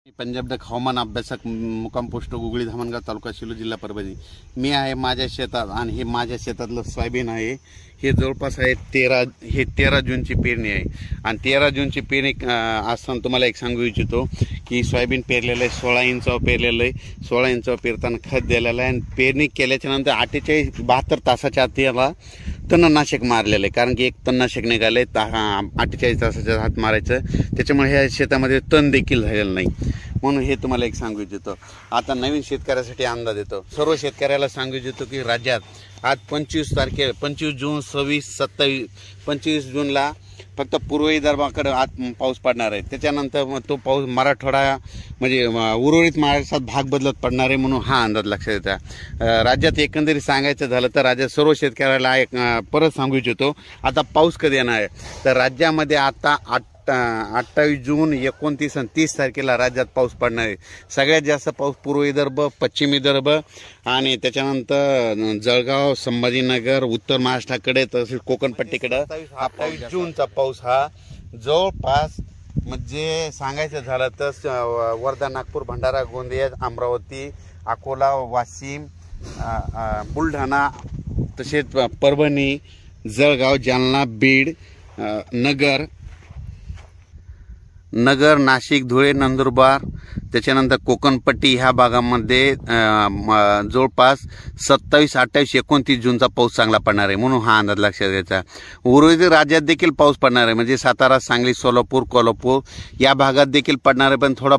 Punjab duck हवामान अभ्यासक मुक्काम पोस्ट गुगळी धामणगाव तालुका शिलो जिल्हा परभणी। मी आहे माझ्या शेतात आणि हे माझ्या शेतातलं सोयाबीन आहे। हे जवळपास आहे 13 जूनची पेरणी आहे आणि 13 जूनची पेरणी असताना तुम्हाला एक सांगू इच्छितो की सोयाबीन पेरलेलं आहे 16 इंचावर पेरलेलं आहे। 16 इंचावर पेरताना खत दिलेलं आहे आणि पेरणी केल्याच्या नंतर 72 तासाच्या आत याला तणनाशक मारलेलं आहे, कारण की एक तणनाशक निघाले 48 तासाच्या आत मारायचं, त्याच्यामुळे ह्या शेतामध्ये तण देखील झालेलं नाही। म्हणून हे तुम्हाला एक सांगू इच्छितो। आता नवीन शेतकऱ्यासाठी अंदाज देतो, सर्व शेतकऱ्याला सांगू इच्छितो की राज्यात आज 25 जून 26, 27, 25 जूनला फक्त पूर्व विदर्भाकडे आज पाऊस पडणार आहे। त्याच्यानंतर मग तो पाऊस मराठवाडा म्हणजे उर्वरित महाराष्ट्रात भाग बदलत पडणार आहे, म्हणून हा अंदाज लक्षात येतो। राज्यात एकंदरीत सांगायचं झालं तर राज्यात सर्व शेतकऱ्याला एक परत सांगू इच्छितो, आता पाऊस कधी येणार आहे तर राज्यामध्ये आता 28 जून, 29 आणि 30 तारखेला राज्यात पाऊस पडणार आहे। सगळ्यात जास्त पाऊस पूर्व विदर्भ, पश्चिम विदर्भ आणि त्याच्यानंतर जळगाव, संभाजीनगर, उत्तर महाराष्ट्राकडे तसेच कोकणपट्टीकडे 28 जूनचा पाऊस हा जवळपास म्हणजे सांगायचं झालं तर वर्धा, नागपूर, भंडारा, गोंदिया, अमरावती, अकोला, वाशिम, बुलढाणा तसेच परभणी, जळगाव, जालना, बीड, नगर, नाशिक, धुळे, नंदुरबार त्याच्यानंतर कोकणपट्टी ह्या भागामध्ये जवळपास 27, 28, 29 जूनचा पाऊस चांगला पडणार आहे, म्हणून हा अंदाज लक्षात घ्यायचा। उर्वरित राज्यात देखील पाऊस पडणार आहे, म्हणजे सातारा, सांगली, सोलापूर, कोल्हापूर या भागात देखील पडणार आहे, पण थोडा